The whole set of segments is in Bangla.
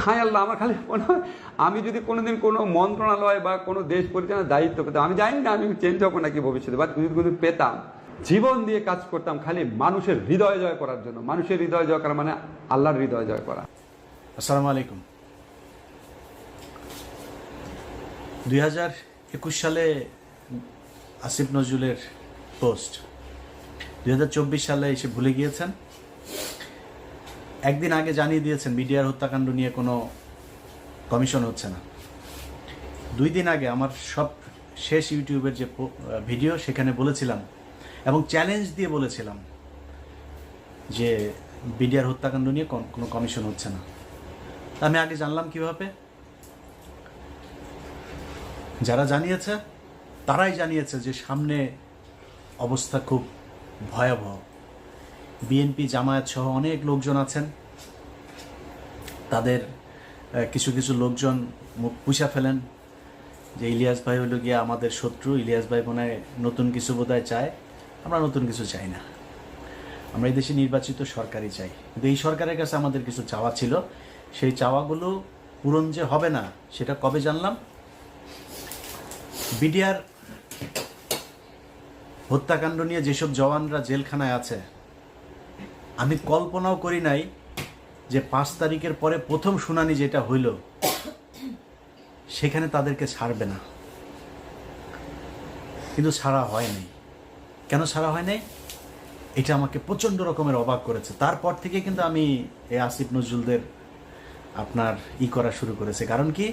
হায় আল্লাহ, আমার খালি মনে হয় আমি যদি কোনোদিন কোনো মন্ত্রণালয় বা কোনো দেশ পরিচালনার দায়িত্ব পেতাম, আমি জানি না আমি চেঞ্জ হবো নাকি ভবিষ্যতে, বাট যদি কোনো পেতাম, জীবন দিয়ে কাজ করতাম খালি মানুষের হৃদয় জয় করার জন্য। মানুষের হৃদয় জয় করা মানে আল্লাহর হৃদয় জয় করা। আসসালামু আলাইকুম। 2021 সালে আসিফ নজরুলের পোস্ট 2024 সালে এসে ভুলে গিয়েছেন। একদিন আগে জানিয়ে দিয়েছেন বিডিআর হত্যাকাণ্ড নিয়ে কোনো কমিশন হচ্ছে না। 2 দিন আগে আমার সব শেষ ইউটিউবের যে ভিডিও সেখানে বলেছিলাম এবং চ্যালেঞ্জ দিয়ে বলেছিলাম যে বিডিআর হত্যাকাণ্ড নিয়ে কোনো কমিশন হচ্ছে না। আমি আগে জানলাম কিভাবে? যারা জানিয়েছে তারাই জানিয়েছে যে সামনে অবস্থা খুব ভয়াবহ। বিএনপি জামায়াত সহ অনেক লোকজন আছেন, তাদের কিছু কিছু লোকজন মুখ পুষা ফেলেন যে ইলিয়াস ভাই হলো গিয়ে আমাদের শত্রু, ইলিয়াস ভাই মনে হয় নতুন কিছু বোধহয় চায়। আমরা নতুন কিছু চাই না, আমরা এই দেশে নির্বাচিত সরকারই চাই। কিন্তু এই সরকারের কাছে আমাদের কিছু চাওয়া ছিল, সেই চাওয়াগুলো পূরণ যে হবে না সেটা কবে জানলাম? বিডিআর হত্যাকাণ্ড নিয়ে যেসব জওয়ানরা জেলখানায় আছে, আমি কল্পনাও করি নাই যে 5 তারিখের পরে প্রথম শুনানি যেটা হইল সেখানে তাদেরকে ছাড়বে না। কিন্তু ছাড়া হয় নাই। কেন ছাড়া হয় নাই? এটা আমাকে প্রচণ্ড রকমের অবাক করেছে। তারপর থেকে কিন্তু আমি এই আসিফ নজরুলদের আপনার করা শুরু করেছে। কারণ কি,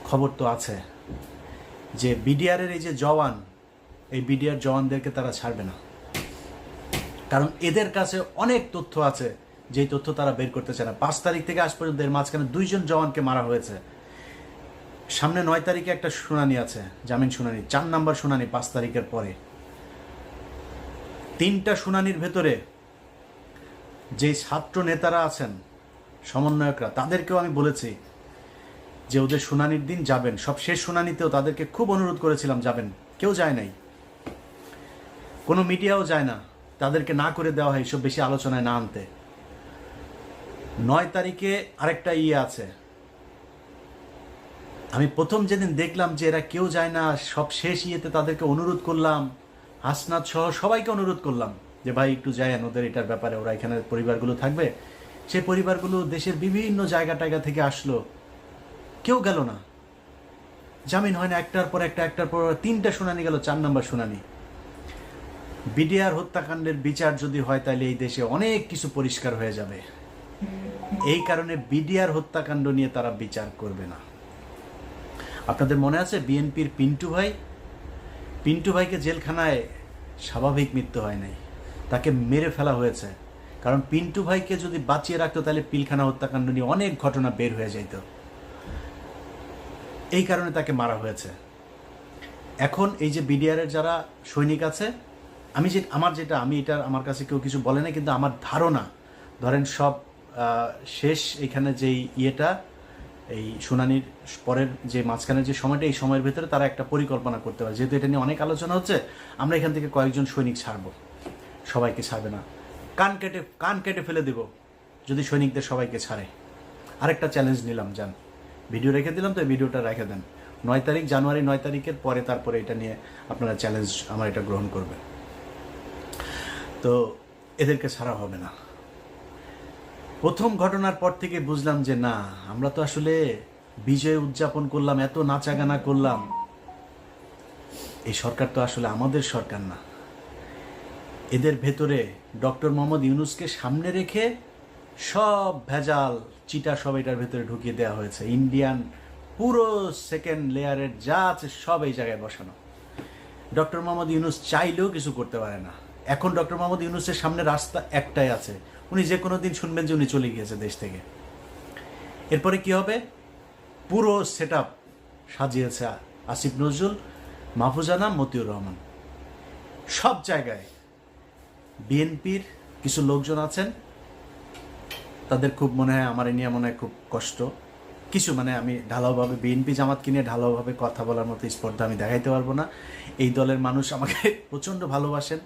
খবর তো আছে যে বিডিআরের এই যে জওয়ান, এই বিডিআর জওয়ানদেরকে তারা ছাড়বে না। কারণ এদের কাছে অনেক তথ্য আছে, যেই তথ্য তারা বের করতে চায় না। 5 তারিখ থেকে আজ পর্যন্ত এর মাঝখানে 2 জন জওয়ানকে মারা হয়েছে। সামনে 9 তারিখে একটা শুনানি আছে, জামিন শুনানি, 4 নম্বর শুনানি 5 তারিখের পরে। 3টা শুনানির ভেতরে যে ছাত্র নেতারা আছেন, সমন্বয়করা, তাদেরকেও আমি বলেছি যে ওদের শুনানির দিন যাবেন। সব শেষ শুনানিতেও তাদেরকে খুব অনুরোধ করেছিলাম যাবেন, কেউ যায় নাই, কোনো মিডিয়াও যায় না, তাদেরকে না করে দেওয়া হয় এসব বেশি আলোচনায় না আনতে। 9 তারিখে আরেকটা আছে। আমি প্রথম যেদিন দেখলাম যে এরা কেউ যায় না, সব শেষ তাদেরকে অনুরোধ করলাম, হাসনাত সহ সবাইকে অনুরোধ করলাম যে ভাই একটু যায়েন, ওদের এটার ব্যাপারে, ওরা এখানে পরিবারগুলো থাকবে। সেই পরিবারগুলো দেশের বিভিন্ন জায়গা টায়গা থেকে আসলো, কেউ গেল না। জামিন হয় না, একটার পর 3টা শুনানি গেল, 4 নম্বর শুনানি। বিডিআর হত্যাকাণ্ডের বিচার যদি হয় তাহলে এই দেশে অনেক কিছু পরিষ্কার হয়ে যাবে। এই কারণে বিডিআর হত্যাকাণ্ড নিয়ে তারা বিচার করবে না। আপনাদের মনে আছে বিএনপির পিন্টু ভাইকে জেলখানায় স্বাভাবিক মৃত্যু হয় নাই, তাকে মেরে ফেলা হয়েছে। কারণ পিন্টু ভাইকে যদি বাঁচিয়ে রাখতো তাহলে পিলখানা হত্যাকাণ্ড নিয়ে অনেক ঘটনা বের হয়ে যেত, এই কারণে তাকে মারা হয়েছে। এখন এই যে বিডিআরের যারা সৈনিক আছে, আমি আমার কাছে কেউ কিছু বলে না, কিন্তু আমার ধারণা, ধরেন সব শেষ এখানে যেই এই শুনানির পরের যে মাঝখানের যে সময়টা, এই সময়ের ভেতরে তারা একটা পরিকল্পনা করতে পারে। যেহেতু এটা নিয়ে অনেক আলোচনা হচ্ছে, আমরা এখান থেকে কয়েকজন সৈনিক ছাড়বো, সবাইকে ছাড়বে না। কান কেটে ফেলে দেব যদি সৈনিকদের সবাইকে ছাড়ে। আরেকটা চ্যালেঞ্জ নিলাম, যান, ভিডিও রেখে দিলাম, তো এই ভিডিওটা রেখে দেন। 9 তারিখ, জানুয়ারি 9 তারিখের পরে, তারপরে এটা নিয়ে আপনারা চ্যালেঞ্জ আমার এটা গ্রহণ করবেন। তো এদেরকে ছাড়া হবে না। প্রথম ঘটনার পর থেকে বুঝলাম যে না, আমরা তো আসলে বিজয় উদযাপন করলাম, এত নাচাগানা করলাম, এই সরকার তো আসলে আমাদের সরকার না। এদের ভেতরে ডক্টর মোহাম্মদ ইউনূসকে সামনে রেখে সব ভেজাল চিটা সব এটার ভেতরে ঢুকিয়ে দেওয়া হয়েছে। ইন্ডিয়ান পুরো সেকেন্ড লেয়ারের যা আছে সব এই জায়গায় বসানো। ডক্টর মোহাম্মদ ইউনূস চাইলেও কিছু করতে পারে না। এখন ডক্টর মোহাম্মদ ইউনূসের সামনে রাস্তা একটাই আছে, উনি যে কোনো দিন শুনবেন যে উনি চলে গিয়েছে দেশ থেকে। এরপরে কি হবে? পুরো সেট আপ সাজিয়েছে আসিফ নজরুল, মাহফুজানা, মতিউর রহমান। সব জায়গায় বিএনপির কিছু লোকজন আছেন, তাদের খুব মনে হয়, আমার নিয়ে মনে হয় খুব কষ্ট। কিছু আমি ঢালাওভাবে বিএনপি জামাতকে নিয়ে ঢালাওভাবে কথা বলার মতো স্পর্ধা আমি দেখাইতে পারবো না। এই দলের মানুষ আমাকে প্রচণ্ড ভালোবাসেন,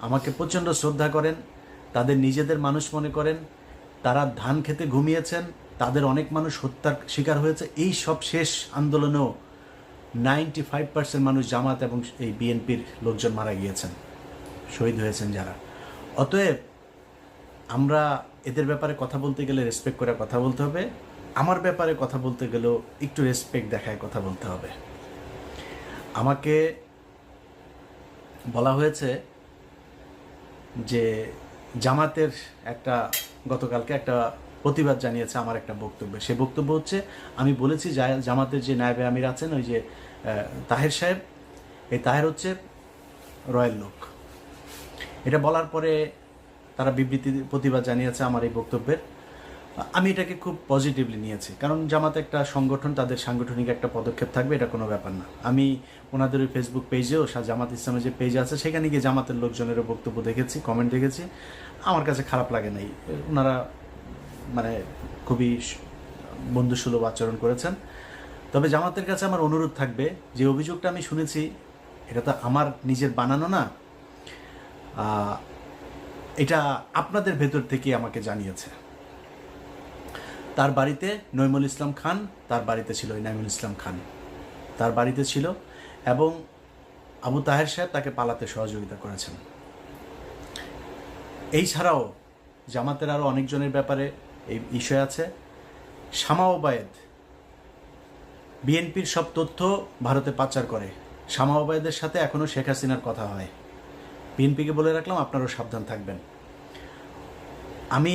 আমাকে প্রচণ্ড শ্রদ্ধা করেন, তাদের নিজেদের মানুষ মনে করেন। তারা ধান খেতে ঘুমিয়েছেন, তাদের অনেক মানুষ হত্যার শিকার হয়েছে। এই সব শেষ আন্দোলনেও 95% মানুষ জামাত এবং এই বিএনপির লোকজন মারা গিয়েছেন, শহীদ হয়েছেন যারা। অতএব আমরা এদের ব্যাপারে কথা বলতে গেলে রেসপেক্ট করে কথা বলতে হবে, আমার ব্যাপারে কথা বলতে গেলেও একটু রেসপেক্ট দেখায় কথা বলতে হবে। আমাকে বলা হয়েছে যে জামাতের একটা গতকালকে একটা প্রতিবাদ জানিয়েছে আমার একটা বক্তব্যে। সে বক্তব্য হচ্ছে, আমি বলেছি জামাতের যে নায়েবে আমির আছেন ওই যে তাহের সাহেব, এই তাহের হচ্ছে রয়্যাল লোক। এটা বলার পরে তারা বিবৃতি প্রতিবাদ জানিয়েছে আমার এই বক্তব্যের। আমি এটাকে খুব পজিটিভলি নিয়েছি, কারণ জামাত একটা সংগঠন, তাদের সাংগঠনিক একটা পদক্ষেপ থাকবে, এটা কোনো ব্যাপার না। আমি ওনাদের ওই ফেসবুক পেজেও জামাত ইসলামের যে পেজ আছে সেখানে গিয়ে জামাতের লোকজনেরও বক্তব্য দেখেছি, কমেন্ট দেখেছি, আমার কাছে খারাপ লাগে নাই। ওনারা মানে খুবই বন্ধুসুলভ আচরণ করেছেন। তবে জামাতের কাছে আমার অনুরোধ থাকবে, যে অভিযোগটা আমি শুনেছি এটা তো আমার নিজের বানানো না, এটা আপনাদের ভেতর থেকে আমাকে জানিয়েছে। তার বাড়িতে নইমুল ইসলাম খান, তার বাড়িতে ছিল ইনামুল ইসলাম খান, তার বাড়িতে ছিল, এবং আবু তাহের সাহেব তাকে পালাতে সহযোগিতা করেছেন। এই ছাড়াও জামাতের আরও অনেকজনের ব্যাপারে এই বিষয় আছে। শামা ওবায়েদ বিএনপির সব তথ্য ভারতে পাচার করে। শামা ওবায়েদের সাথে এখনও শেখ হাসিনার কথা হয়। বিএনপিকে বলে রাখলাম, আপনারাও সাবধান থাকবেন। আমি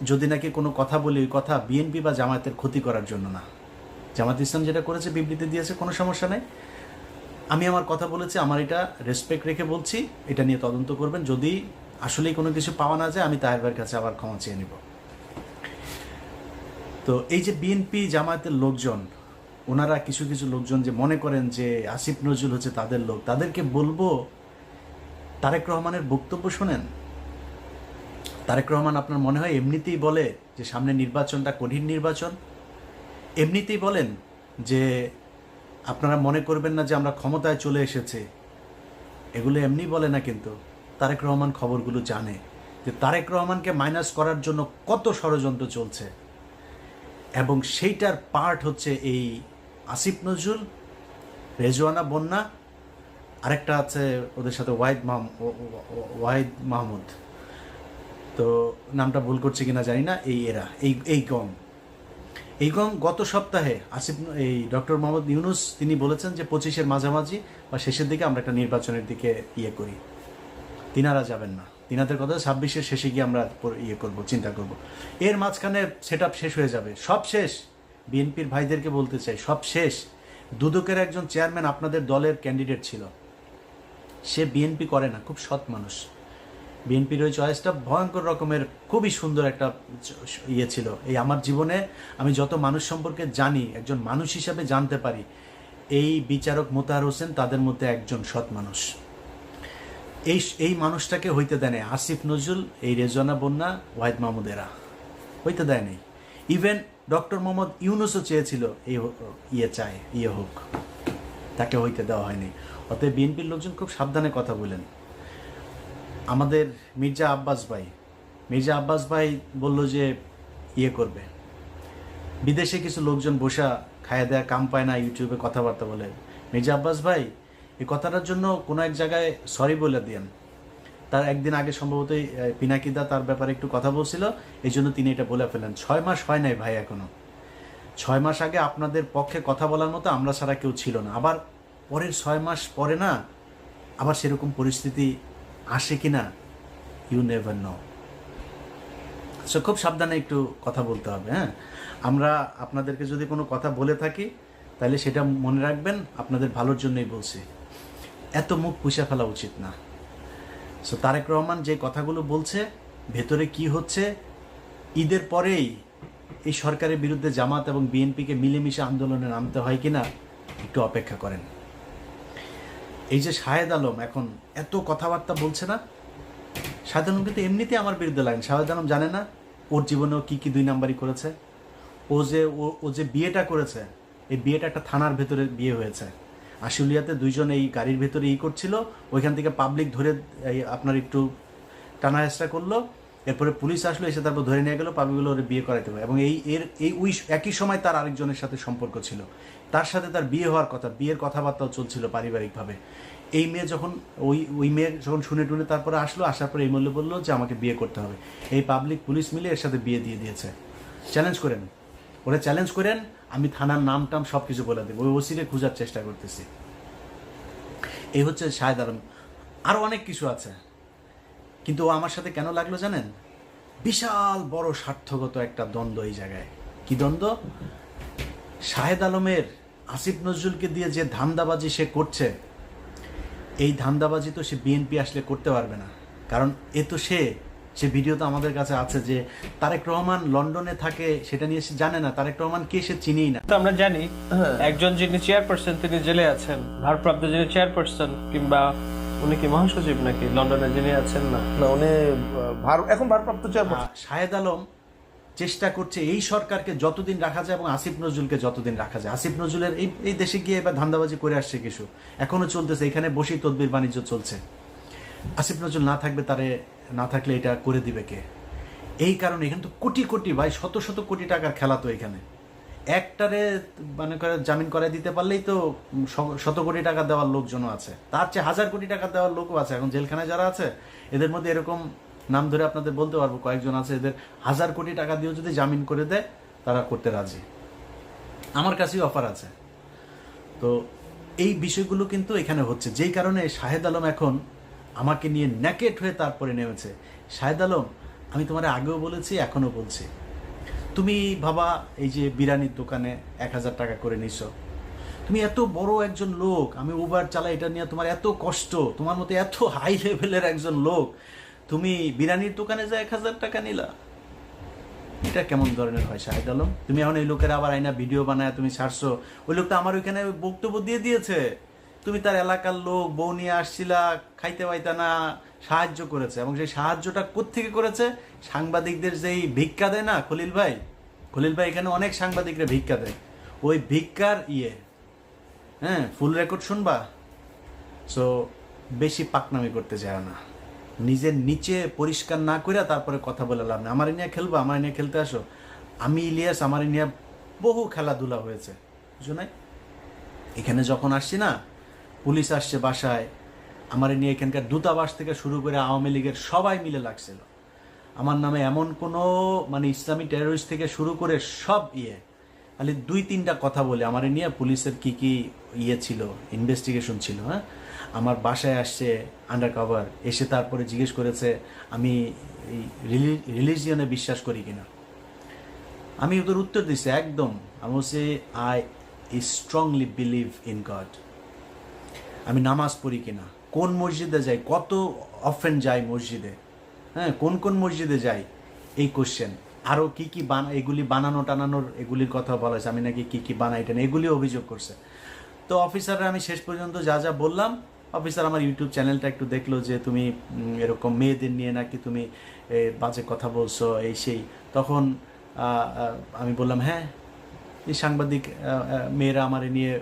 যদি নাকি কোনো কথা বলি, ওই কথা বিএনপি বা জামায়াতের ক্ষতি করার জন্য না। জামাত ইসলাম যেটা করেছে, বিবৃতি দিয়েছে, কোনো সমস্যা নেই। আমি আমার কথা বলেছি, আমার এটা রেসপেক্ট রেখে বলছি, এটা নিয়ে তদন্ত করবেন। যদি আসলেই কোনো কিছু পাওয়া না যায়, আমি তাহের ভাইয়ের কাছে আবার ক্ষমা চেয়ে নেব। তো এই যে বিএনপি জামায়াতের লোকজন, ওনারা কিছু কিছু লোকজন যে মনে করেন যে আসিফ নজরুল হচ্ছে তাদের লোক, তাদেরকে বলবো তারেক রহমানের বক্তব্য শোনেন। তারেক রহমান আপনার মনে হয় এমনিতেই বলে যে সামনে নির্বাচনটা কঠিন নির্বাচন, এমনিতেই বলেন যে আপনারা মনে করবেন না যে আমরা ক্ষমতায় চলে এসেছে, এগুলো এমনি বলে না। কিন্তু তারেক রহমান খবরগুলো জানে যে তারেক রহমানকে মাইনাস করার জন্য কত ষড়যন্ত্র চলছে, এবং সেইটার পার্ট হচ্ছে এই আসিফ নজরুল, রেজওয়ানা বন্যা, আরেকটা আছে ওদের সাথে ওয়াহিদ মাহমুদ, তো নামটা ভুল করছে কিনা জানি না। এই গং গত সপ্তাহে এই ডক্টর মোহাম্মদ ইউনুস তিনি বলেছেন যে 25-এর মাঝামাঝি বা শেষের দিকে আমরা একটা নির্বাচনের দিকে করি। তিনারা যাবেন না, তিনাদের কথা 26-এর শেষে গিয়ে আমরা করব, চিন্তা করব। এর মাঝখানে সেট শেষ হয়ে যাবে, সব শেষ। বিএনপির ভাইদেরকে বলতে চাই, সব শেষ। দুদকের একজন চেয়ারম্যান আপনাদের দলের ক্যান্ডিডেট ছিল, সে বিএনপি করে না, খুব সৎ মানুষ। বিএনপির ওই চয়েসটা ভয়ঙ্কর রকমের খুবই সুন্দর একটা ছিল। এই আমার জীবনে আমি যত মানুষ সম্পর্কে জানি, একজন মানুষ হিসাবে জানতে পারি, এই বিচারক মোতাহার হোসেন তাদের মধ্যে একজন সৎ মানুষ। এই মানুষটাকে হইতে দেয় নাই আসিফ নজরুল, এই রেজওয়ানা বন্যা, ওয়াহিদ মাহমুদ, এরা হইতে দেয় নাই। ইভেন ডক্টর মোহাম্মদ ইউনুসও চেয়েছিল এই হোক, তাকে হইতে দেওয়া হয়নি। অতএব বিএনপির লোকজন খুব সাবধানে কথা বলেন। আমাদের মির্জা আব্বাস ভাই বলল যে করবে। বিদেশে কিছু লোকজন বসা খায়া দেয়া কাম পায় না, ইউটিউবে কথাবার্তা বলে। মির্জা আব্বাস ভাই এই কথাটার জন্য কোনো এক জায়গায় সরি বলে দিয়েন। তার একদিন আগে সম্ভবত পিনাকিদা তার ব্যাপারে একটু কথা বলছিল, এই জন্য তিনি এটা বলে ফেলেন। 6 মাস হয় নাই ভাই এখনো। 6 মাস আগে আপনাদের পক্ষে কথা বলার মতো আমরা ছাড়া কেউ ছিল না। আবার পরের 6 মাস পরে না আবার সেরকম পরিস্থিতি আসে কিনা, ইউ নেভার নো। সো খুব সাবধানে একটু কথা বলতে হবে। হ্যাঁ, আমরা আপনাদেরকে যদি কোনো কথা বলে থাকি তাহলে সেটা মনে রাখবেন, আপনাদের ভালোর জন্যই বলছি। এত মুখ পুষে ফেলা উচিত না। সো তারেক রহমান যে কথাগুলো বলছে, ভেতরে কি হচ্ছে, ঈদের পরেই এই সরকারের বিরুদ্ধে জামাত এবং বিএনপিকে মিলেমিশে আন্দোলনে নামতে হয় কিনা একটু অপেক্ষা করেন। এই যে শাহেদ আলম এখন এত কথাবার্তা বলছে না, শাহেদ আলম কিন্তু এমনিতে আমার বিরুদ্ধে লাগেন। শাহেদ আলম জানে না ওর জীবনেও কি 2 নাম্বারই করেছে। ও যে বিয়েটা করেছে, এই বিয়েটা একটা থানার ভেতরে বিয়ে হয়েছে। আশুলিয়াতে 2 জন এই গাড়ির ভেতরে করছিল, ওইখান থেকে পাবলিক ধরে আপনার একটু টানা হেঁচড়া করলো, এরপরে পুলিশ আসলো, এসে তারপর ধরে নিয়ে গেল, পাবিগুলো ওর বিয়ে করাইতে হবে। এবং ওই একই সময় তার আরেকজনের সাথে সম্পর্ক ছিল, তার সাথে তার বিয়ে হওয়ার কথা, বিয়ের কথাবার্তাও চলছিল পারিবারিকভাবে। এই মেয়ে যখন ওই মেয়ে যখন শুনে টুনে তারপরে আসলো, আসার পরে এই মূল্য বললো যে আমাকে বিয়ে করতে হবে। এই পাবলিক পুলিশ মিলে এর সাথে বিয়ে দিয়ে দিয়েছে। চ্যালেঞ্জ করেন, ওরা চ্যালেঞ্জ করেন, আমি থানার নাম টাম সব কিছু বলে দেবো, ওই ওসিরে খোঁজার চেষ্টা করতেছি। এই হচ্ছে শাহেদ আলম। আরও অনেক কিছু আছে, কিন্তু ও আমার সাথে কেন লাগলো জানেন? বিশাল বড় স্বার্থগত একটা দ্বন্দ্ব এই জায়গায়। কি দ্বন্দ্ব? শাহেদ আলমের আসিফ নজরুলকে দিয়ে যে ধান্দাবাজি সে করছে, এই ধান্দাবাজি তো সে বিএনপি আসলে করতে পারবে না। কারণ এ তো সে ভিডিও তো আমাদের কাছে আছে যে তারেক রহমান লন্ডনে থাকে, সেটা নিয়ে সে জানে না। তারেক রহমান কে সে চিনিই না। তো আমরা জানি একজন যিনি চেয়ারপারসন তিনি জেলে আছেন, ভারপ্রাপ্ত যিনি চেয়ারপারসন, কিংবা উনি কি মহাসচিব নাকি লন্ডনে যিনি আছেন? না, না, উনি এখন ভারপ্রাপ্ত চেয়ারপারসন। শাহেদ আলম চেষ্টা করছে এই সরকারকে যতদিন রাখা যায় এবং আসিফ নজরুলকে যতদিন রাখা যায়। আসিফ নজরুলের এই দেশে গিয়ে এবার ধান্দাবাজি করে আসছে কিছু, এখনো চলতেছে, এখানে বসেই তদবির বাণিজ্য চলছে। আসিফ নজরুল না থাকলে এটা করে দিবে কে? এই কারণে এখানে তো কোটি কোটি, ভাই শত শত কোটি টাকার খেলা। তো এখানে একটারে মানে করে জামিন করাই দিতে পারলেই তো শত কোটি টাকা দেওয়ার লোকজনও আছে, তার চেয়ে 1000 কোটি টাকা দেওয়ার লোকও আছে। এখন জেলখানায় যারা আছে এদের মধ্যে এরকম নাম ধরে আপনাদের বলতে পারবো, কয়েকজন আছে, এদের 1000 কোটি টাকা দিয়েও যদি জামিন করে দেয় তারা করতে রাজি। আমার কাছেই অফার আছে। তো এই বিষয়গুলো কিন্তু এখানে হচ্ছে, যেই কারণে শাহেদ আলম এখন আমাকে নিয়ে ন্যাকেট হয়ে তারপরে নেমেছে। শাহেদ আলম, আমি তোমার আগেও বলেছি, এখনো বলছি, তুমি ভাবা এই যে বিরিয়ানির দোকানে 1000 টাকা করে নিছ, তুমি এত বড় একজন লোক, আমি উবার চালাই, এটা নিয়ে তোমার এত কষ্ট, তোমার মতো এত হাই লেভেলের একজন লোক, তুমি বিরিয়ানির দোকানে যা 1000 টাকা নিলা, এটা কেমন ধরনের হয় শাহেদ আলম? তুমি এখন এই লোকের আবার আইনা ভিডিও বানায় তুমি ছাড়ছো। ওই লোকটা আমার ওইখানে বক্তব্য দিয়ে দিয়েছে, তুমি তার এলাকার লোক, বউ নিয়ে আসছিলা, খাইতে পাইতা না, সাহায্য করেছে। এবং সেই সাহায্যটা কোত্থেকে করেছে? সাংবাদিকদের যেই ভিক্ষা দেয় না খলিল ভাই এখানে অনেক সাংবাদিকরা ভিক্ষা দেয়, ওই ভিক্ষার ফুল রেকর্ড শুনবা। সো বেশি পাকনামি করতে যায় না, নিজের নিচে পরিষ্কার না করে তারপরে কথা বলে লাভ না। আমার নিয়ে খেলবা, আমার নিয়ে খেলতে আসো। আমি ইলিয়াস, আমার নিয়ে বহু খেলাধুলা হয়েছে, বুঝো নাই? এখানে যখন আসছি না, পুলিশ আসছে বাসায়, আমার নিয়ে এখানকার দূতাবাস থেকে শুরু করে আওয়ামী লীগের সবাই মিলে লাগছিল আমার নামে। এমন কোনো মানে ইসলামী টেরোরিস্ট থেকে শুরু করে সব খালি 2-3টা কথা বলে আমার নিয়ে পুলিশের কি ছিল, ইনভেস্টিগেশন ছিল। আমার বাসায় আসছে আন্ডার কভার, এসে তারপরে জিজ্ঞেস করেছে আমি রিলিজিয়নে বিশ্বাস করি কিনা। আমি ওদের উত্তর দিচ্ছি একদম, আমি বলছি I strongly believe in god. আমি নামাজ পড়ি কিনা, কোন মসজিদে যাই, কত অফেন যাই মসজিদে, কোন মসজিদে যাই, এই কোশ্চেন। আরও কি এগুলি বানানো টানানোর এগুলির কথা বলা হয়েছে, আমি নাকি কি বানাই টানা, এগুলি অভিযোগ করছে। তো অফিসাররা আমি শেষ পর্যন্ত যা বললাম, অফিসার আমার ইউটিউব চ্যানেলটা একটু দেখলো যে তুমি এরকম মেয়েদের নিয়ে নাকি তুমি বাজে কথা বলছো, এই সেই। তখন আমি বললাম হ্যাঁ, এই সাংবাদিক মেয়েরা আমার নিয়ে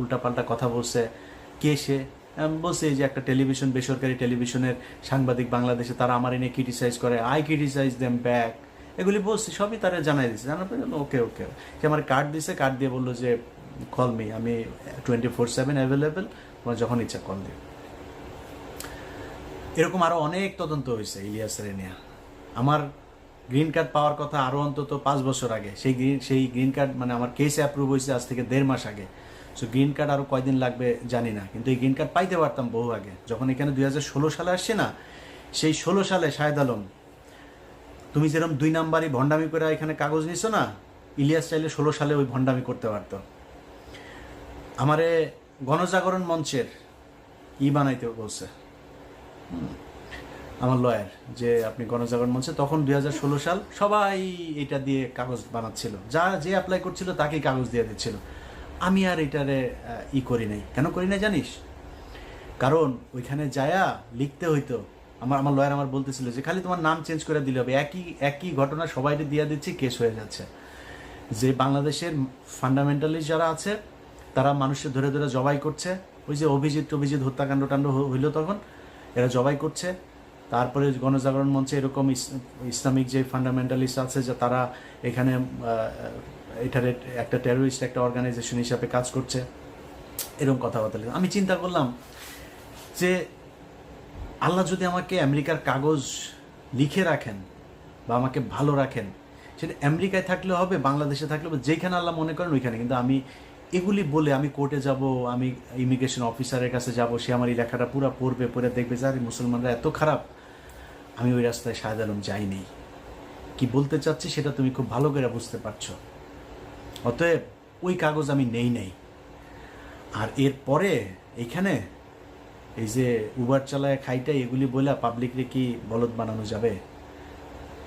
উল্টাপাল্টা কথা বলছে। কে সে? বলছে যে একটা টেলিভিশন, বেসরকারি টেলিভিশনের সাংবাদিক বাংলাদেশে, তারা আমার নিয়ে ক্রিটিসাইজ করে, আই ক্রিটিসাইজ দেম ব্যাক, এগুলি বলছি, সবই তারা জানাই দিচ্ছে। জানার পরে ওকে সে আমার কার্ড দিছে, কার্ড দিয়ে বললো যে কল মি, আমি 24/7 অ্যাভেলেবেল, তোমার যখন ইচ্ছা কল দিও। এরকম আরও অনেক তদন্ত হয়েছে ইলিয়াসের নিয়ে। আমার গ্রিন কার্ড পাওয়ার কথা আরও অন্তত 5 বছর আগে, সেই গ্রিন কার্ড মানে আমার কেস অ্যাপ্রুভ হয়েছে আজ থেকে 1.5 মাস আগে। সো গ্রিন কার্ড আরও কয়দিন লাগবে জানি না, কিন্তু এই গ্রিন কার্ড পাইতে পারতাম বহু আগে। যখন এখানে 2016 সালে আসছে না, সেই 16 সালে শাহেদ আলম, তুমি যেরকম 2 নাম্বারই ভণ্ডামি করে এখানে কাগজ নিছো না, ইলিয়াস চাইলে 16 সালে ওই ভণ্ডামি করতে পারতো। আমারে গণজাগরণ মঞ্চের বানাইতে বলছে আমার লয়ার, যে আপনি গণজাগরণ মঞ্চে, তখন 2016 সাল, সবাই এটা দিয়ে কাগজ বানাচ্ছিল, যে অ্যাপ্লাই করছিল তাকেই কাগজ দিয়ে দিচ্ছিল। আমি আর এটারে করি নাই। কেন করি নাই জানিস? কারণ ওইখানে যায়া লিখতে হইতো, আমার লয়ার আমার বলতেছিল যে খালি তোমার নাম চেঞ্জ করে দিলে হবে, একই ঘটনা সবাইকে দিয়ে দিচ্ছি, কেস হয়ে যাচ্ছে। যে বাংলাদেশের ফান্ডামেন্টালিস্ট যারা আছে তারা মানুষের ধরে ধরে জবাই করছে, ওই যে অভিজিৎ হত্যাকাণ্ড হইলো তখন, এরা জবাই করছে, তারপরে গণজাগরণ মঞ্চে এরকম ইসলামিক যে ফান্ডামেন্টালিস্ট আছে যে তারা এখানে এটার একটা টেরোরিস্ট একটা অর্গানাইজেশন হিসাবে কাজ করছে, এরকম কথাবার্তা। আমি চিন্তা করলাম যে আল্লাহ যদি আমাকে আমেরিকার কাগজ লিখে রাখেন বা আমাকে ভালো রাখেন, সেটা আমেরিকায় থাকলে হবে, বাংলাদেশে থাকলে হবে, যেখানে আল্লাহ মনে করেন ওইখানে। কিন্তু আমি এগুলি বলে আমি কোর্টে যাব, আমি ইমিগ্রেশন অফিসারের কাছে যাব, সে আমার এই লেখাটা পুরো পড়বে, পড়ে দেখবে যে আরে মুসলমানরা এত খারাপ। আমি ওই রাস্তায় শাহেদ আলম যাইনি। কি বলতে চাচ্ছি সেটা তুমি খুব ভালো করে বুঝতে পারছো। অতএব ওই কাগজ আমি নেই। আর এরপরে এইখানে এই যে উবার চালায় খাইটাই এগুলি বলে পাবলিকরে কি বলদ বানানো যাবে?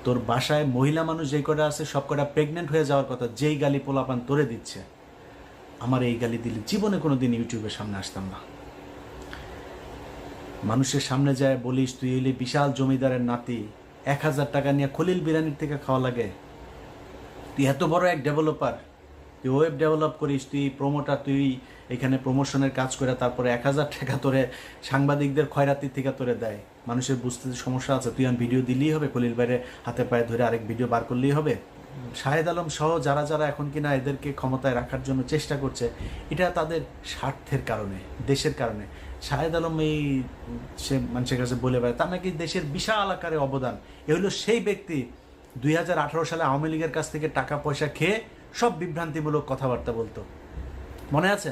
তোর বাসায় মহিলা মানুষ যেই কটা আছে সব কটা প্রেগনেন্ট হয়ে যাওয়ার কথা, যেই গালি পোলাপান তোরে দিচ্ছে, আমার এই গালি দিলে জীবনে কোনোদিন ইউটিউবের সামনে আসতাম না। মানুষের সামনে যায় বলিস তুই এলি বিশাল জমিদারের নাতি, 1000 টাকা নিয়ে খলিল বিরানির থেকে খাওয়া লাগে। তুই এত বড় এক ডেভেলপার, তুই ওয়েব ডেভেলপ করিস, তুই প্রমোটার, তুই এখানে প্রমোশনের কাজ করে তারপরে 1000 টাকা তোরে সাংবাদিকদের খয়রাতির থেকে তোরে দেয়। মানুষের বুঝতে সমস্যা আছে, তুই আমি ভিডিও দিলেই হবে, খলিল বাইরে হাতে পায়ে ধরে আরেক ভিডিও বার করলেই হবে। শাহেদ আলম সহ যারা যারা এখন কিনা এদেরকে ক্ষমতায় রাখার জন্য চেষ্টা করছে, এটা তাদের স্বার্থের কারণে, দেশের কারণে। শাহেদ আলম এই সে মানুষের কাছে বলে বেড়ায় তার নাকি দেশের বিশাল আকারে অবদান। এ হলো সেই ব্যক্তি 2018 সালে আওয়ামী লীগের কাছ থেকে টাকা পয়সা খেয়ে সব বিভ্রান্তিমূলক কথাবার্তা বলতো, মনে আছে?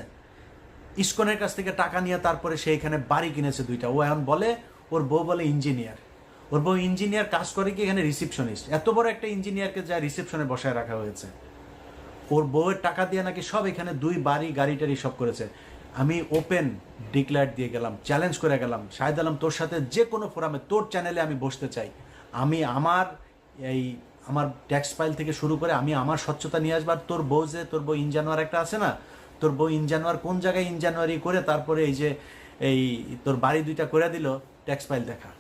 ইসকনের কাছ থেকে টাকা নিয়ে তারপরে সে এখানে বাড়ি কিনেছে 2টা। ও এখন বলে ওর বউ বলে ইঞ্জিনিয়ার, ওর বউ ইঞ্জিনিয়ার কাজ করে কি এখানে রিসেপশনিস্ট। এত বড় একটা ইঞ্জিনিয়ারকে যা রিসেপশনে বসায় রাখা হয়েছে, ওর বউয়ের টাকা দিয়ে নাকি সব এখানে 2 বাড়ি গাড়ি টাড়ি সব করেছে। আমি ওপেন ডিক্লেয়ার দিয়ে গেলাম, চ্যালেঞ্জ করে গেলাম, শাহেদ আলম তোর সাথে যে কোনো ফোরামে তোর চ্যানেলে আমি বসতে চাই। আমি আমার ট্যাক্স ফাইল থেকে শুরু করে আমি আমার স্বচ্ছতা নিয়ে আসবার। তোর বউ ইনজানুয়ার একটা আছে না, তোর বউ ইনজানুয়ার কোন জায়গায় ইনজানুয়ারি করে তারপরে এই তোর বাড়ি 2টা করে দিল, ট্যাক্স ফাইল দেখা।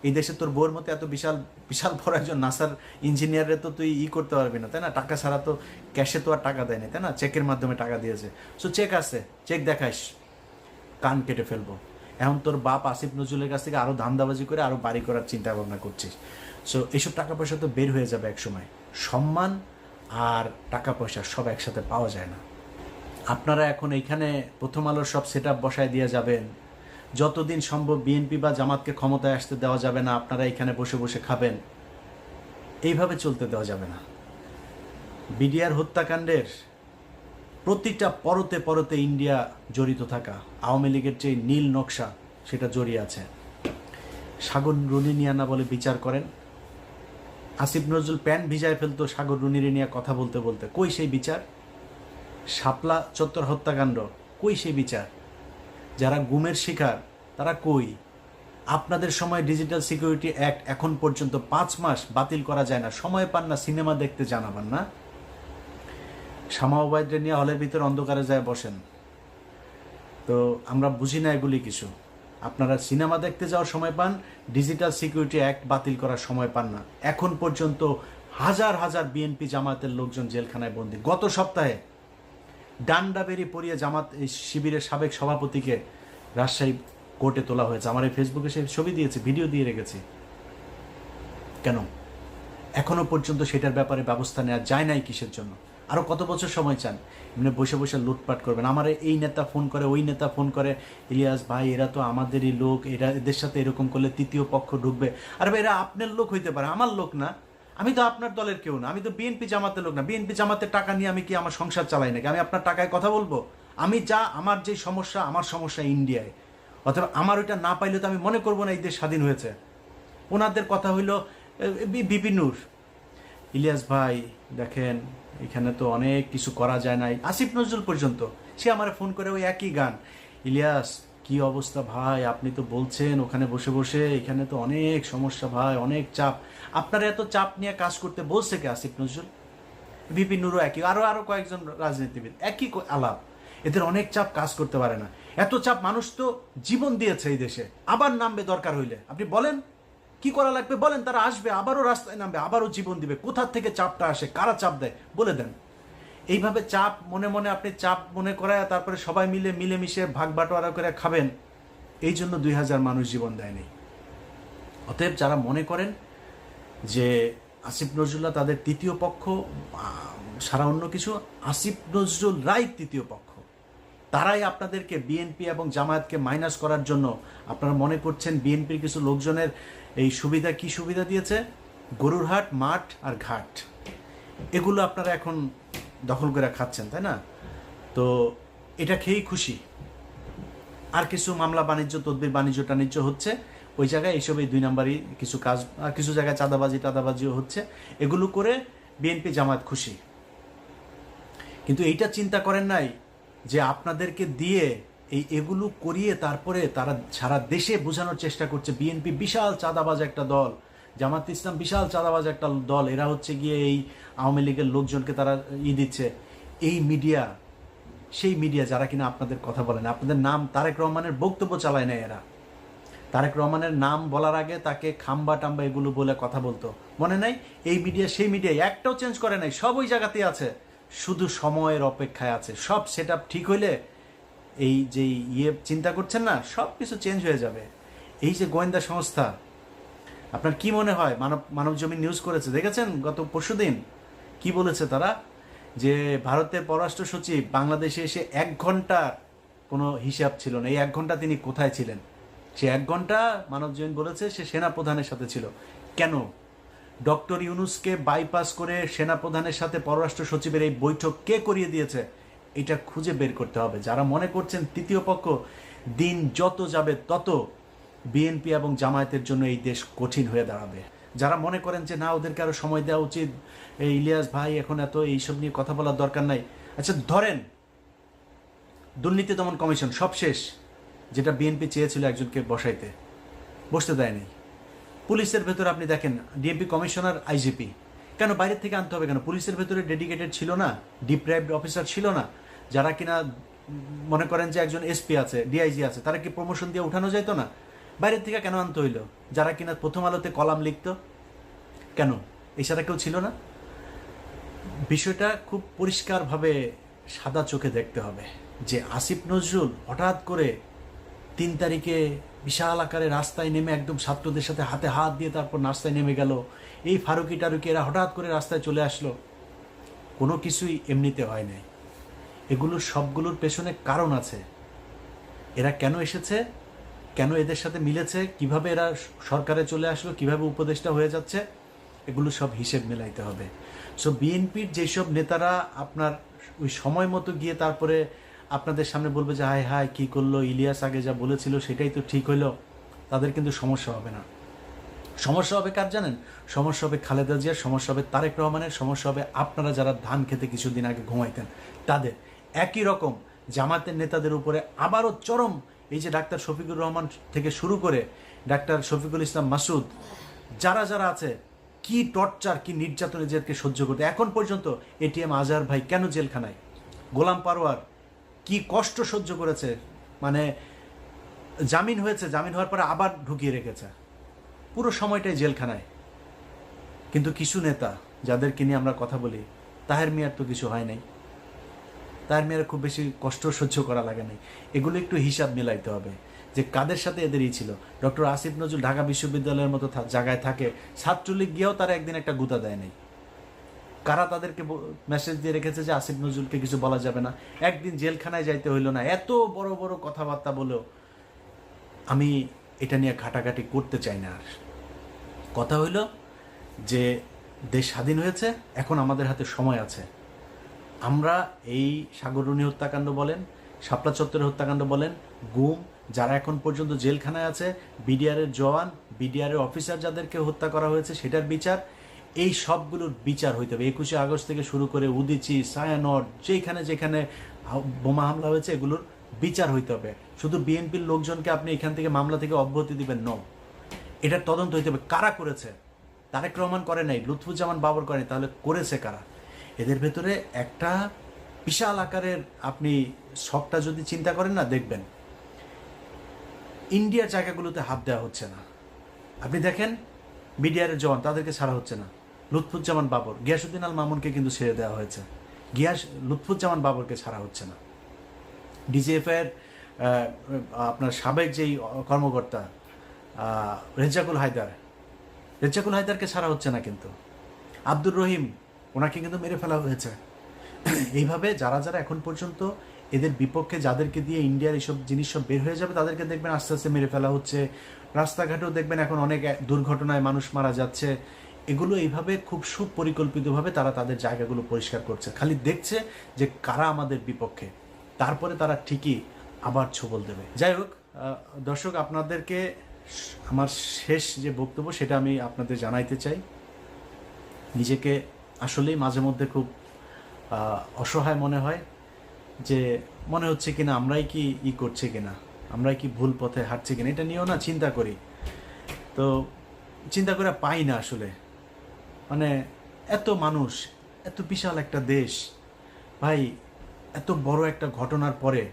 এই দেশে তোর বউর মতো এত বিশাল বিশাল বড় একজন নাসার ইঞ্জিনিয়ারে তো তুই করতে পারবি না, তাই না? টাকা ছাড়া তো ক্যাশে তো আর টাকা দেয় না, তাই না? চেকের মাধ্যমে টাকা দিয়েছে। সো চেক আছে, চেক দেখাইস, কান কেটে ফেলবো। এখন তোর বাপ আসিফ নজরুলের কাছ থেকে আরো ধান্দাবাজি করে আরো বাড়ি করার চিন্তা ভাবনা করছিস। সো এইসব টাকা পয়সা তো বের হয়ে যাবে এক সময়। সম্মান আর টাকা পয়সা সব একসাথে পাওয়া যায় না। আপনারা এখন এইখানে প্রথম আলোর সব সেট আপ বসায় দিয়ে যাবেন, যতদিন সম্ভব বিএনপি বা জামাতকে ক্ষমতায় আসতে দেওয়া যাবে না, আপনারা এখানে বসে বসে খাবেন, এইভাবে চলতে দেওয়া যাবে না। বিডিআর হত্যাকাণ্ডের প্রতিটা পরতে পরতে ইন্ডিয়া জড়িত থাকা, আওয়ামী লীগের যে নীল নকশা সেটা জড়িয়ে আছে। সাগর রুনি নিয়ানা বলে বিচার করেন, আসিফ নজরুল প্যান্ট ভিজায় ফেলতো সাগর রুনির নিয়ে কথা বলতে বলতে, কই সেই বিচার? শাপলা চত্বর হত্যাকাণ্ড, কই সেই বিচার? যারা গুমের শিকার তারা কই? আপনাদের সময় ডিজিটাল সিকিউরিটি অ্যাক্ট এখন পর্যন্ত 5 মাস বাতিল করা যায় না, সময় পান না সিনেমা দেখতে, জানাবেন না? শামা ওবায়দকে নিয়ে হলের ভিতরে অন্ধকারে যায় বসেন, তো আমরা বুঝি না এগুলি কিছু। আপনারা সিনেমা দেখতে যাওয়ার সময় পান, ডিজিটাল সিকিউরিটি অ্যাক্ট বাতিল করার সময় পান না। এখন পর্যন্ত হাজার হাজার বিএনপি জামাতের লোকজন জেলখানায় বন্দী। গত সপ্তাহে ডান্ডা বেরি পরিয়ে জামাত শিবিরের সাবেক সভাপতিকে রাজশাহী কোর্টে তোলা হয়েছে। আমার এই ফেসবুকে সেই ছবি দিয়েছে, ভিডিও দিয়ে রেখেছি। কেন এখনো পর্যন্ত সেটার ব্যাপারে ব্যবস্থা নেওয়া যায় নাই? কিসের জন্য? আরো কত বছর সময় চান? এমনি বসে বসে লুটপাট করবেন। আমার এই নেতা ফোন করে, ওই নেতা ফোন করে, ইলিয়াস ভাই এরা তো আমাদেরই লোক, এদের সাথে এরকম করলে তৃতীয় পক্ষ ঢুকবে। আরে ভাই এরা আপনার লোক হইতে পারে, আমার লোক না। আমি তো আপনার দলের কেউ না, আমি তো বিএনপি জামাতের লোক না। বিএনপি জামাতের টাকা নিয়ে আমি কি আমার সংসার চালাই নাকি? আমি আপনার টাকায় কথা বলবো? আমি আমার যে সমস্যা, আমার সমস্যা ইন্ডিয়ায়, অথবা আমার ওইটা না পাইলে তো আমি মনে করবো না এই দেশ স্বাধীন হয়েছে। ওনাদের কথা হইল বিপি নূর, ইলিয়াস ভাই দেখেন এখানে তো অনেক কিছু করা যায় নাই। আসিফ নজরুল পর্যন্ত সে আমার ফোন করে ওই একই গান, ইলিয়াস কি অবস্থা ভাই, আপনি তো বলছেন ওখানে বসে বসে, এখানে তো অনেক সমস্যা ভাই, অনেক চাপ। আপনারা এত চাপ নিয়ে কাজ করতে বলছে কে আসিফ নজরুল? বিপি নুরও একই, আরো কয়েকজন রাজনীতিবিদ একই আলাপ। এদের অনেক চাপ, কাজ করতে পারে না। এত চাপ, মানুষ তো জীবন দিয়েছে এই দেশে, আবার নামবে দরকার হইলে। আপনি বলেন কি করা লাগবে, বলেন, তারা আসবে, আবারও রাস্তায় নামবে, আবারও জীবন দিবে। কোথা থেকে চাপটা আসে, কারা চাপ দেয় বলে দেন। এইভাবে চাপ মনে মনে আপনি চাপ মনে করায় তারপরে সবাই মিলেমিশে ভাগ বাটোয়ারা করে খাবেন। এই জন্য 2000 মানুষ জীবন দেয়নি। অতএব যারা মনে করেন যে আসিফ নজরুল্লাহ তাদের তৃতীয় পক্ষ, সারা অন্য কিছু, আসিফ নজরুল রায় তৃতীয় পক্ষ, তারাই আপনাদেরকে বিএনপি এবং জামায়াতকে মাইনাস করার জন্য, আপনারা মনে করছেন বিএনপির কিছু লোকজনের এই সুবিধা, কি সুবিধা দিয়েছে, গরুর হাট, মাঠ আর ঘাট, এগুলো আপনারা এখন দখল করে খাচ্ছেন, তাই না? তো এটা খেয়েই খুশি। আর কিছু মামলা বাণিজ্য, তদবির বাণিজ্য টাণিজ্য হচ্ছে ওই জায়গায়, এইসব এই 2 নাম্বারই কিছু কাজ, আর কিছু জায়গায় চাঁদাবাজিও হচ্ছে, এগুলো করে বিএনপি জামায়াত খুশি। কিন্তু এইটা চিন্তা করেন নাই যে আপনাদেরকে দিয়ে এগুলো করিয়ে তারপরে তারা সারা দেশে বোঝানোর চেষ্টা করছে বিএনপি বিশাল চাঁদাবাজ একটা দল, জামাত ইসলাম বিশাল চাঁদাবাজ একটা দল, এরা হচ্ছে গিয়ে এই আওয়ামী লীগের লোকজনকে তারা দিচ্ছে। এই মিডিয়া, সেই মিডিয়া যারা কিনা আপনাদের কথা বলে না, আপনাদের নাম তারেক রহমানের বক্তব্য চালায় না এরা। তারেক রহমানের নাম বলার আগে তাকে খাম্বা টাম্বা এগুলো বলে কথা বলতো, মনে নাই? এই মিডিয়া সেই মিডিয়া একটাও চেঞ্জ করে নাই, সব ওই জায়গাতেই আছে, শুধু সময়ের অপেক্ষায় আছে। সব সেট ঠিক হইলে এই যে চিন্তা করছেন না, সব কিছু চেঞ্জ হয়ে যাবে। এই যে গোয়েন্দা সংস্থা, আপনার কি মনে হয়? মানব জমিন নিউজ করেছে, দেখেছেন গত পরশুদিন কি বলেছে তারা? যে ভারতের পররাষ্ট্র সচিব বাংলাদেশে এসে 1 ঘন্টা কোনো হিসাব ছিল না, এই 1 ঘন্টা তিনি কোথায় ছিলেন? সে 1 ঘন্টা মানব জমিন বলেছে সে সেনাপ্রধানের সাথে ছিল। কেন? ডক্টর ইউনূসকে বাইপাস করে সেনাপ্রধানের সাথে পররাষ্ট্র সচিবের এই বৈঠক কে করিয়ে দিয়েছে? এটা খুঁজে বের করতে হবে। যারা মনে করছেন তৃতীয় পক্ষ, দিন যত যাবে তত বিএনপি এবং জামায়াতের জন্য এই দেশ কঠিন হয়ে দাঁড়াবে। যারা মনে করেন যে না, ওদেরকে আরো সময় দেওয়া উচিত, এই ইলিয়াস ভাই এখন এত এইসব নিয়ে কথা বলার দরকার নাই, আচ্ছা ধরেন দুর্নীতি দমন কমিশন সব শেষ, যেটা বিএনপি চেয়েছিল একজনকে বসতে দেয়নি। পুলিশের ভেতরে আপনি দেখেন ডিএমপি কমিশনার, আইজিপি, কেন বাইরের থেকে আনতে হবে? কেন পুলিশের ভেতরে ডেডিকেটেড ছিল না, ডিপ্রাইভড অফিসার ছিল না, যারা কিনা মনে করেন যে একজন এসপি আছে, ডিআইজি আছে, তারা কি প্রমোশন দিয়ে উঠানো যাইতো না? বাইরের থেকে কেন আনতে হইলো? যারা কিনা প্রথম আলোতে কলাম লিখতো, কেন এছাড়া কেউ ছিল না? বিষয়টা খুব পরিষ্কারভাবে সাদা চোখে দেখতে হবে যে আসিফ নজরুল হঠাৎ করে 3 তারিখে বিশাল আকারে রাস্তায় নেমে একদম ছাত্রদের সাথে হাতে হাত দিয়ে তারপর রাস্তায় নেমে গেল, এই ফারুকি টারুকি এরা হঠাৎ করে রাস্তায় চলে আসলো, কোনো কিছুই এমনিতে হয় নাই। এগুলোর সবগুলোর পেছনে কারণ আছে। এরা কেন এসেছে, কেন এদের সাথে মিলেছে, কিভাবে এরা সরকারে চলে আসলো, কিভাবে উপদেষ্টা হয়ে যাচ্ছে, এগুলো সব হিসেব মেলাইতে হবে। সো বিএনপির যেসব নেতারা আপনার ওই সময় মতো গিয়ে তারপরে আপনাদের সামনে বলবে যে হায় হায় কী করলো ইলিয়াস, আগে যা বলেছিল সেটাই তো ঠিক হইলো, তাদের কিন্তু সমস্যা হবে না। সমস্যা হবে কার জানেন? সমস্যা হবে খালেদা জিয়ার, সমস্যা হবে তারেক রহমানের, সমস্যা হবে আপনারা যারা ধান খেতে কিছুদিন আগে ঘুমাইতেন তাদের। একই রকম জামাতের নেতাদের উপরে আবারও চরম, এই যে ডাক্তার শফিকুর রহমান থেকে শুরু করে ডাক্তার শফিকুল ইসলাম মাসুদ, যারা যারা আছে, কি টর্চার, কি নির্যাতন এদেরকে সহ্য করতে। এখন পর্যন্ত এটিএম আজহার ভাই কেন জেলখানায়, গোলাম পারোয়ার কি কষ্ট সহ্য করেছে, মানে জামিন হয়েছে, জামিন হওয়ার পরে আবার ঢুকিয়ে রেখেছে, পুরো সময়টাই জেলখানায়। কিন্তু কিছু নেতা যাদেরকে নিয়ে আমরা কথা বলি, তাহের মিয়ার তো কিছু হয় নাই, তাহের মিয়ার খুব বেশি কষ্ট সহ্য করা লাগে নাই। এগুলো একটু হিসাব মেলাইতে হবে যে কাদের সাথে এদেরই ছিল। ডক্টর আসিফ নজরুল ঢাকা বিশ্ববিদ্যালয়ের মতো জায়গায় থাকে, ছাত্রলীগ গিয়েও তারা একদিন একটা গুতা দেয় নাই। কারা তাদেরকে মেসেজ দিয়ে রেখেছে যে আসিফ নজরুলকে কিছু বলা যাবে না, একদিন জেলখানায় যাইতে হইল না, এত বড় বড় কথাবার্তা বলেও। আমি এটা নিয়ে ঘাটাঘাটি করতে চাই না। আর কথা হইল যে দেশ স্বাধীন হয়েছে, এখন আমাদের হাতে সময় আছে। আমরা এই সাগররুনি হত্যাকাণ্ড বলেন, শাপলা চত্বরের হত্যাকাণ্ড বলেন, গুম, যারা এখন পর্যন্ত জেলখানায় আছে, বিডিআরের জওয়ান, বিডিআরের অফিসার যাদেরকে হত্যা করা হয়েছে সেটার বিচার, এই সবগুলোর বিচার হইতে হবে। 21শে আগস্ট থেকে শুরু করে উদিচি, ছায়ানট, যেখানে যেখানে বোমা হামলা হয়েছে এগুলোর বিচার হইতে হবে। শুধু বিএনপির লোকজনকে আপনি এখান থেকে মামলা থেকে অব্যাহতি দিবেন ন, এটার তদন্ত হইতে হবে কারা করেছে। তারেক রহমান করে নাই, লুৎফুজ্জামান বাবর করে নাই, তাহলে করেছে কারা? এদের ভেতরে একটা বিশাল আকারের আপনি শখটা যদি চিন্তা করেন না, দেখবেন ইন্ডিয়ার জায়গাগুলোতে হাত দেওয়া হচ্ছে না। আপনি দেখেন বিডিআরের জওয়ান, তাদেরকে ছাড়া হচ্ছে না। লুৎফুজ্জামান বাবর, গিয়াসউদ্দিন আল মামুনকে কিন্তু ছেড়ে দেওয়া হয়েছে, লুৎফুজ্জামান বাবরকে ছাড়া হচ্ছে না। ডিজিএফআইয়ের আপনার সাবেক যেই কর্মকর্তা রেজ্জাকুল হায়দারকে ছাড়া হচ্ছে না, কিন্তু আব্দুর রহিম ওনাকে কিন্তু মেরে ফেলা হয়েছে। এইভাবে যারা যারা এখন পর্যন্ত এদের বিপক্ষে, যাদেরকে দিয়ে ইন্ডিয়ার এইসব জিনিস সব বের হয়ে যাবে, তাদেরকে দেখবেন আস্তে আস্তে মেরে ফেলা হচ্ছে। রাস্তাঘাটেও দেখবেন এখন অনেক দুর্ঘটনায় মানুষ মারা যাচ্ছে। এগুলো এইভাবে খুব সুপরিকল্পিতভাবে তারা তাদের জায়গাগুলো পরিষ্কার করছে, খালি দেখছে যে কারা আমাদের বিপক্ষে, তারপরে তারা ঠিকই আবার ছোবল দেবে। যাই হোক দর্শক, আপনাদেরকে আমার শেষ যে বক্তব্য সেটা আমি আপনাদের জানাইতে চাই। নিজেকে আসলেই মাঝে মধ্যে খুব অসহায় মনে হয়, যে মনে হচ্ছে কিনা আমরাই কি করছি কিনা, আমরাই কি ভুল পথে হাঁটছি কিনা, এটা নিয়েও না চিন্তা করি। তো চিন্তা করে পাই না আসলে, মানে এত মানুষ, এত বিশাল একটা দেশ, ভাই এত বড় একটা ঘটনার পরে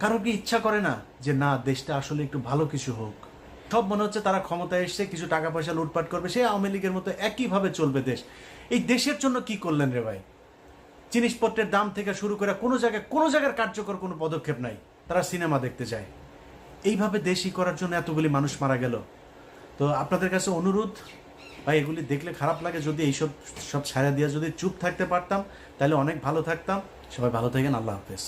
কারো কি ইচ্ছা করে না যে না, দেশটা আসলে একটু ভালো কিছু হোক? সব মনে হচ্ছে তারা ক্ষমতায় এসছে, কিছু টাকা পয়সা লুটপাট করবে, সে আওয়ামী লীগের মতো একইভাবে চলবে দেশ। এই দেশের জন্য কি করলেন রে ভাই? জিনিসপত্রের দাম থেকে শুরু করে কোনো জায়গার কার্যকর কোনো পদক্ষেপ নাই, তারা সিনেমা দেখতে যায়। এইভাবে দেশই করার জন্য এতগুলি মানুষ মারা গেল। তো আপনাদের কাছে অনুরোধ, ভাই এগুলি দেখলে খারাপ লাগে, যদি এইসব ছাড়া দিয়ে যদি চুপ থাকতে পারতাম তাহলে অনেক ভালো থাকতাম। সবাই ভালো থাকেন, আল্লাহ হাফেজ।